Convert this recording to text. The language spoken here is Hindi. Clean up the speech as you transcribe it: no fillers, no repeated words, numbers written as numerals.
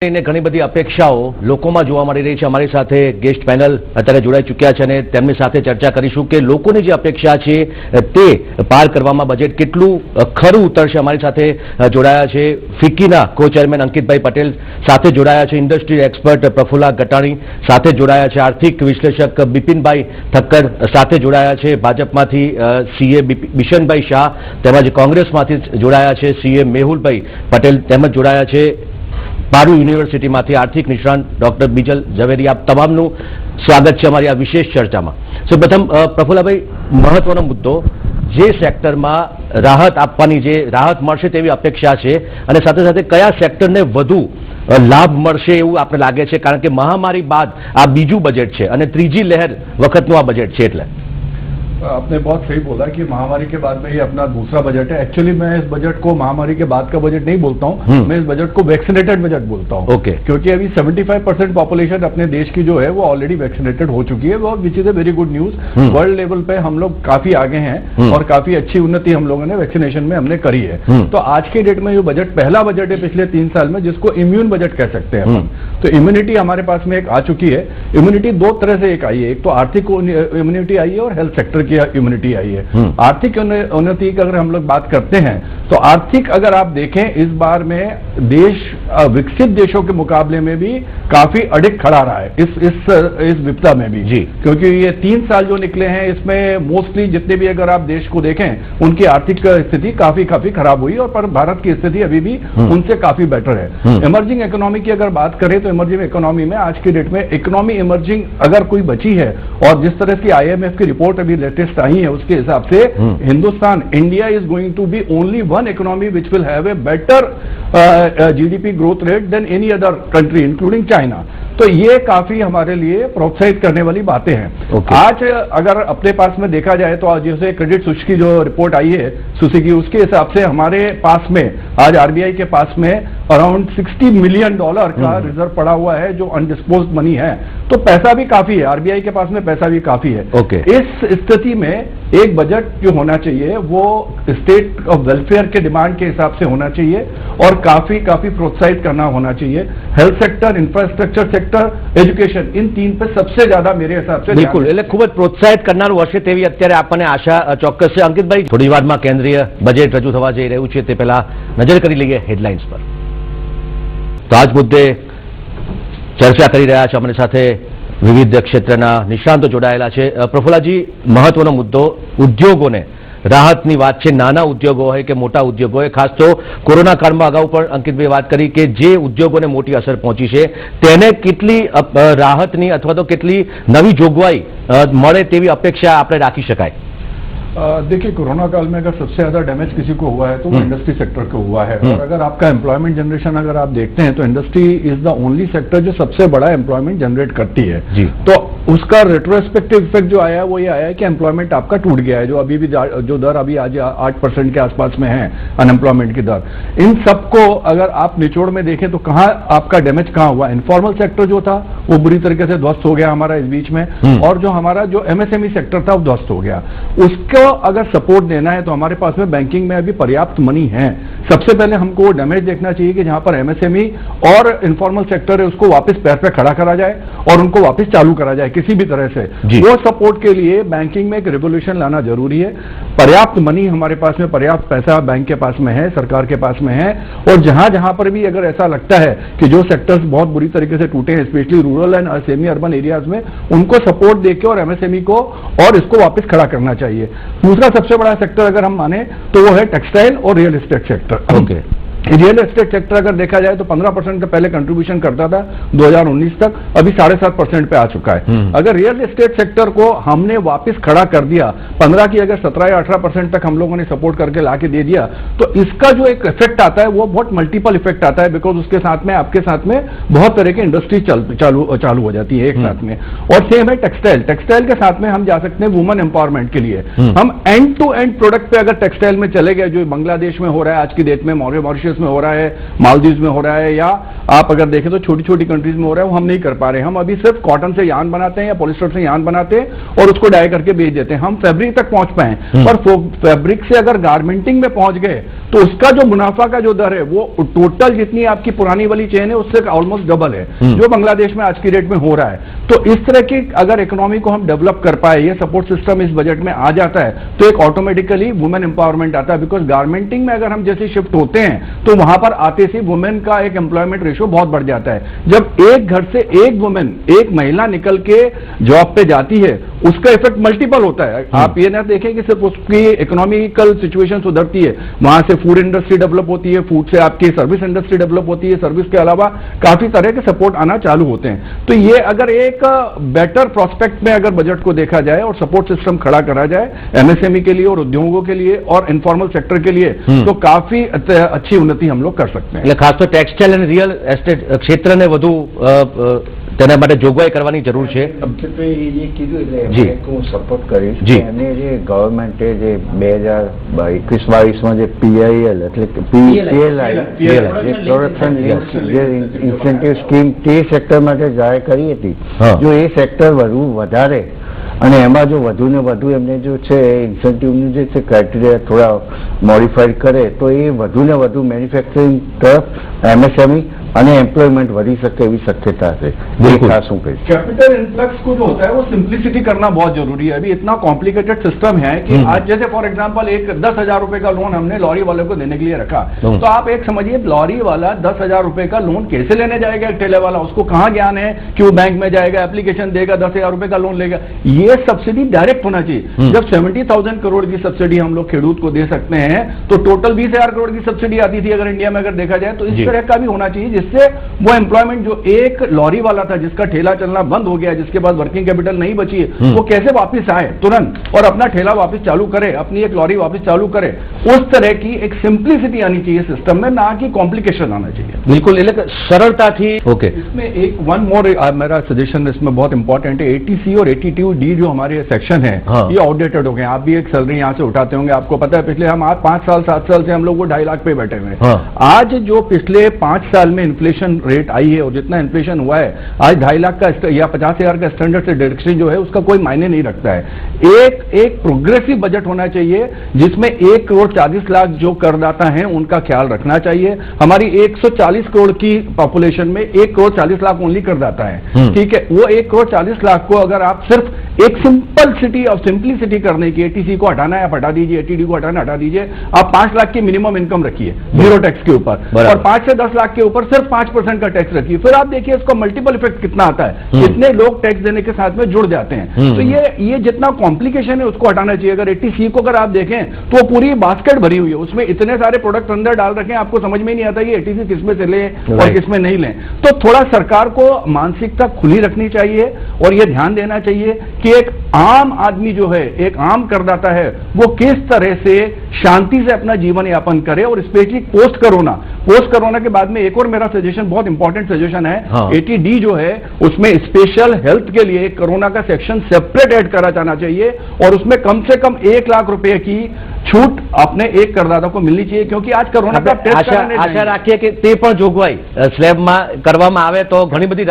ને ઘણી બધી અપેક્ષાઓ લોકોમાં જોવા મળી રહી છે। અમારી સાથે ગેસ્ટ પેનલ અત્યારે જોડાઈ ચૂક્યા છે અને તેમની સાથે ચર્ચા કરીશું કે લોકોની જે અપેક્ષા છે તે પાર કરવામાં બજેટ કેટલું ખરું ઉતરશે। અમારી સાથે જોડાયા છે ફિક્કીના કો ચેરમેન અંકિતભાઈ પટેલ સાથે જોડાયા છે, ઇન્ડસ્ટ્રી એક્સપર્ટ પ્રફુલ્લા ગટાણી સાથે જોડાયા છે, આર્થિક વિશ્લેષક બિપિનભાઈ ઠક્કર સાથે જોડાયા છે, ભાજપમાંથી સીએ બિશનભાઈ શાહ તેમજ કોંગ્રેસમાંથી જોડાયા છે સીએ મેહુલભાઈ પટેલ તેમજ જોડાયા છે પારૂ યુનિવર્સિટીમાંથી આર્થિક નિષ્ણાંત ડોક્ટર બીજલ ઝવેરી। આપ તમામનું સ્વાગત છે અમારી આ વિશેષ ચર્ચામાં। પ્રથમ પ્રફુલ્લાભાઈ, મહત્વનો મુદ્દો જે સેક્ટરમાં રાહત આપવાની જે રાહત મળશે તેવી અપેક્ષા છે અને સાથે સાથે કયા સેક્ટરને વધુ લાભ મળશે એવું આપણે લાગે છે, કારણ કે મહામારી બાદ આ બીજું બજેટ છે અને ત્રીજી લહેર વખતનું આ બજેટ છે। એટલે आपने बहुत सही बोला कि महामारी के बाद में ये अपना दूसरा बजट है। एक्चुअली मैं इस बजट को महामारी के बाद का बजट नहीं बोलता हूँ, मैं इस बजट को वैक्सीनेटेड बजट बोलता हूँ। ओके। क्योंकि अभी 75% पॉपुलेशन अपने देश की जो है वो ऑलरेडी वैक्सीनेटेड हो चुकी है, वो which is a very good news. World level पे हम लोग काफी आगे हैं और काफी अच्छी उन्नति हम लोगों ने वैक्सीनेशन में हमने करी है। तो आज के डेट में जो बजट पहला बजट है पिछले 3 साल में, जिसको इम्यून बजट कह सकते हैं अपन। तो इम्यूनिटी हमारे पास में एक आ चुकी है। इम्यूनिटी दो तरह से एक आई है, एक तो आर्थिक इम्यूनिटी आई है और हेल्थ सेक्टर की इम्यूनिटी आई है। आर्थिक उन्नति की अगर हम लोग बात करते हैं तो आर्थिक अगर आप देखें इस बार में देश विकसित देशों के मुकाबले में भी काफी अडिग खड़ा रहा है इस विपदा में भी जी, क्योंकि ये 3 साल जो निकले हैं इसमें मोस्टली जितने भी अगर आप देश को देखें उनकी आर्थिक स्थिति काफी खराब हुई, और पर भारत की स्थिति अभी भी उनसे काफी बेटर है। इमर्जिंग इकोनॉमी की अगर बात करें तो इमर्जिंग इकोनॉमी में आज की डेट में इकोनॉमी इमर्जिंग अगर कोई बची है, और जिस तरह की IMF की रिपोर्ट अभी लेटेस्ट आई है उसके हिसाब से Hindustan, India is going to be only one economy which will have a better GDP growth rate than any other country including China. तो ये काफी हमारे लिए प्रोत्साहित करने वाली बातें हैं। आज अगर अपने पास में देखा जाए तो आज जैसे क्रेडिट स्विच की जो रिपोर्ट आई है सुसी की, उसके हिसाब से हमारे पास में आज RBI के पास में अराउंड $60 मिलियन का रिजर्व पड़ा हुआ है जो अनडिस्पोज्ड मनी है। तो पैसा भी काफी है, RBI के पास में पैसा भी काफी है। इस स्थिति में एक बजट जो होना चाहिए वो स्टेट ऑफ वेलफेयर के डिमांड के हिसाब से होना चाहिए और काफी प्रोत्साहित करना होना चाहिए। Health sector, infrastructure sector, education, इन 3 पे सबसे ज्यादा मेरे हिसाब से बिल्कुल એટલે ખૂબ જ પ્રોત્સાહિત કરનારું હશે તેવી અત્યારે આપણને આશા ચોક્કસ છે। અંકિતભાઈ, થોડી વારમાં કેન્દ્રીય બજેટ રજૂ થવા જઈ રહ્યું છે તે પહેલા નજર કરી લઈએ હેડલાઇન્સ પર। તો આજ મુદ્દે ચર્ચા કરી રહ્યા છે અમારી સાથે વિવિધ ક્ષેત્રના નિષ્ણાંતો જોડાયેલા છે। પ્રફુલ્લાજી, મહત્વનો મુદ્દો ઉદ્યોગોને રાહતની વાત છે, નાના ઉદ્યોગો હોય કે મોટા ઉદ્યોગો હોય, ખાસ તો કોરોના કાળમાં અગાઉ પણ અંકિતભાઈ વાત કરી કે જે ઉદ્યોગોને મોટી અસર પહોંચી છે તેને કેટલી રાહતની અથવા તો કેટલી નવી જોગવાઈ મળે તેવી અપેક્ષા આપણે રાખી શકાય? देखिए, कोरोना काल में अगर सबसे ज्यादा डैमेज किसी को हुआ है तो वो इंडस्ट्री सेक्टर को हुआ है। और अगर आपका एम्प्लॉयमेंट जनरेशन अगर आप देखते हैं तो industry is the only sector जो सबसे बड़ा एम्प्लॉयमेंट जनरेट करती है जी। तो उसका रेट्रोस्पेक्टिव इफेक्ट जो आया वो ये आया है कि एम्प्लॉयमेंट आपका टूट गया है। जो अभी भी जो दर अभी आज 8% के आसपास में है अनएम्प्लॉयमेंट की दर, इन सबको अगर आप निचोड़ में देखें तो कहाँ आपका डैमेज कहाँ हुआ? इनफॉर्मल सेक्टर जो था वो बुरी तरीके से ध्वस्त हो गया हमारा इस बीच में, और जो हमारा जो MSME सेक्टर था वो ध्वस्त हो गया। उसको अगर सपोर्ट देना है तो हमारे पास में बैंकिंग में अभी पर्याप्त मनी है। सबसे पहले हमको वो डैमेज देखना चाहिए कि जहां पर MSME और इनफॉर्मल सेक्टर है उसको वापस पैर पे खड़ा करा जाए और उनको वापस चालू करा जाए किसी भी तरह से। वो सपोर्ट के लिए बैंकिंग में एक रिवोल्यूशन लाना जरूरी है। पर्याप्त मनी हमारे पास में, पर्याप्त पैसा बैंक के पास में है, सरकार के पास में है, और जहां पर भी अगर ऐसा लगता है कि जो सेक्टर्स बहुत बुरी तरीके से टूटे हैं, specially rural and semi urban areas में, उनको सपोर्ट देके और MSME को और इसको वापस खड़ा करना चाहिए। दूसरा सबसे बड़ा सेक्टर अगर हम माने तो वो है टेक्सटाइल और real estate sector. Okay. Real estate sector अगर देखा जाए तो 15% पहले कंट्रीब्यूशन करता था 2019 तक, अभी 7.5% पे आ चुका है। अगर रियल एस्टेट सेक्टर को हमने वापस खड़ा कर दिया, 15 की अगर 17 या 18% तक हम लोगों ने सपोर्ट करके लाके दे दिया, तो इसका जो एक इफेक्ट आता है वो बहुत मल्टीपल इफेक्ट आता है, बिकॉज उसके साथ में आपके साथ में बहुत तरह की इंडस्ट्री चालू हो जाती है एक साथ में। और सेम है टेक्सटाइल के साथ में हम जा सकते हैं वुमेन एम्पावरमेंट के लिए। हम एंड टू एंड प्रोडक्ट पे अगर टेक्सटाइल में चले गए, जो बांग्लादेश में हो रहा है आज की डेट में, मॉरिशस में हो रहा है, मालदीव में हो रहा है, या आप अगर देखें तो छोटी छोटी कंट्रीज में हो रहा है, वो हम नहीं कर पा रहे। हम अभी सिर्फ कॉटन से यान बनाते हैं या पॉलिस्टर से यान बनाते हैं और उसको डाई करके बेच देते हैं। हम फैब्रिक तक पहुंच पाए, और फैब्रिक से अगर गारमेंटिंग में पहुंच गए तो उसका जो मुनाफा का जो दर है वो टोटल जितनी आपकी पुरानी वाली चेन है उससे ऑलमोस्ट डबल है, जो बांग्लादेश में आज की डेट में हो रहा है। तो इस तरह की अगर इकोनॉमी को हम डेवलप कर पाए, ये सपोर्ट सिस्टम इस बजट में आ जाता है, तो एक ऑटोमेटिकली वुमेन एम्पावरमेंट आता है। बिकॉज गारमेंटिंग में अगर हम जैसे शिफ्ट होते हैं तो वहां पर आते से वुमेन का एक एम्प्लॉयमेंट रेशियो बहुत बढ़ जाता है। जब एक घर से एक वुमेन, एक महिला निकल के जॉब पे जाती है, उसका इफेक्ट मल्टीपल होता है। आप ये ना देखें कि सिर्फ उसकी इकोनॉमिकल सिचुएशन सुधरती है, वहां से फूड इंडस्ट्री डेवलप होती है, फूड से आपकी सर्विस इंडस्ट्री डेवलप होती है, सर्विस के अलावा काफी तरह के सपोर्ट आना चालू होते हैं। तो ये अगर एक बेटर प्रोस्पेक्ट में अगर बजट को देखा जाए और सपोर्ट सिस्टम खड़ा करा जाए एमएसएमई के लिए और उद्योगों के लिए और इनफॉर्मल सेक्टर के लिए, तो काफी अच्छी उन्नति हम लोग कर सकते हैं। એટલે ખાસ તો ટેક્સટાઇલ અને રિયલ એસ્ટેટ ક્ષેત્રને વધુ તેના માટે જોગવાઈ કરવાની જરૂર છે. મુખ્યત્વે એ કીધું એટલે જી. હું સપોર્ટ કરીશ જી. કે અને જે ગવર્મેન્ટે જે 2021-22માં જે પીઆઈએલ એટલે કે પીએલઆઈ જે પ્રોડક્શન જે ઇન્સેન્ટિવ સ્કીમ તે સેક્ટર માટે જાહેર કરી હતી, હા. જો એ સેક્ટર વધારે અને એમાં જો વધુ ને વધુ એમને જો છે ઇન્સેન્ટિવનું જે છે ક્રાઇટેરિયા થોડા મોડિફાઈડ કરે તો એ વધુ ને વધુ મેન્યુફેક્ચરિંગ તરફ એમએસએમઈ અને एम्प्लॉयमेंट बढ़ी सके एवं शक्यता है। बिल्कुल। खास हूँ कहीं कैपिटल इन्फ्लक्स को जो होता है वो सिंप्लिसिटी करना बहुत जरूरी है। अभी इतना कॉम्प्लिकेटेड सिस्टम है कि आज जैसे फॉर एग्जांपल एक 10,000 रुपए का लोन हमने लॉरी वाले को देने के लिए रखा, तो आप एक समझिए लॉरी वाला 10,000 रुपए का लोन कैसे लेने जाएगा एक ठेले वाला, उसको कहाँ ज्ञान है कि वो बैंक में जाएगा, एप्लीकेशन देगा, 10,000 रुपए का लोन लेगा। ये सब्सिडी डायरेक्ट होना चाहिए। जब 70,000 करोड़ की सब्सिडी हम लोग खेडूत को दे सकते हैं, तो टोटल 20,000 करोड़ की सब्सिडी आती थी अगर इंडिया में अगर देखा जाए, तो इस तरह का भी होना चाहिए जिससे वो एम्प्लॉयमेंट जो एक लॉरी वाला था जिसका ठेला चलना बंद हो गया, जिसके पास वर्किंग कैपिटल नहीं बची है, वो कैसे वापस आए तुरंत और अपना ठेला वापस चालू करे, अपनी एक लॉरी वापस चालू करे। उस तरह की एक सिंप्लिसिटी आनी चाहिए सिस्टम में, ना कि कॉम्प्लिकेशन आना चाहिए। બિલકુલ, એટલે કે સરળતાથી. ઓકે, इसमें एक वन मोर मेरा सजेशन इसमें बहुत इंपॉर्टेंट है। एटीसी और एटीटी जो हमारे सेक्शन है, हाँ। ये आउटडेटेड हो गए। आप भी एक सैलरी यहाँ से उठाते होंगे, आपको पता है पिछले हम आज 5 साल 7 साल से हम लोग वो 2.5 लाख पे बैठे हुए हैं। हाँ। आज जो पिछले 5 साल में इन्फ्लेशन रेट आई है और जितना इन्फ्लेशन हुआ है, आज 2.5 लाख का या 50,000 का स्टैंडर्ड से डिडक्शन जो है उसका कोई मायने नहीं रखता है। एक प्रोग्रेसिव बजट होना चाहिए जिसमें 1 करोड़ 40 लाख जो करदाता हैं उनका ख्याल रखना चाहिए। हमारी 140 करोड़ की पॉपुलेशन में 1 करोड़ 40 लाख ओनली करदाता है, ठीक है। वो 1 करोड़ 40 लाख को अगर आप सिर्फ एक सिंपलिसिटी और सिंप्लिसिटी करने की, एटीसी को हटाना है आप हटा दीजिए, एटीडी को हटाना हटा दीजिए, आप 5 लाख की मिनिमम इनकम रखिए 0 टैक्स के ऊपर, और 5 से 10 लाख के ऊपर सिर्फ 5% का टैक्स रखिए। फिर आप देखिए इसका मल्टीपल इफेक्ट कितना आता है, कितने लोग टैक्स देने के साथ में जुड़ जाते हैं। तो ये जितना कॉम्प्लिकेशन है उसको हटाना चाहिए। अगर एटीसी को अगर आप देखें तो पूरी बास्केट भरी हुई है, उसमें इतने सारे प्रोडक्ट अंदर डाल रखे हैं, आपको समझ में नहीं आता कि एटीसी किसमें से लें और किसमें नहीं लें। तो थोड़ा सरकार को मानसिकता खुली रखनी चाहिए और यह ध्यान देना चाहिए कि एक आम आदमी जो है, एक आम करदाता है, वो किस तरह से शांति से अपना जीवन यापन करे। और स्पेशली पोस्ट कोरोना के बाद में एक और मेरा सजेशन, बहुत इंपॉर्टेंट सजेशन है, हाँ। एटीडी जो है उसमें स्पेशल हेल्थ के लिए कोरोना का सेक्शन सेपरेट ऐड करा जाना चाहिए और उसमें कम से कम 1 लाख रुपए की छूट अपने एक करदाता को मिलनी चाहिए, क्योंकि आज कोरोना का टेस्ट આશા રાખીએ કે તે પણ જોગવાઈ સ્લેબમાં કરવામાં આવે તો ઘણી બધી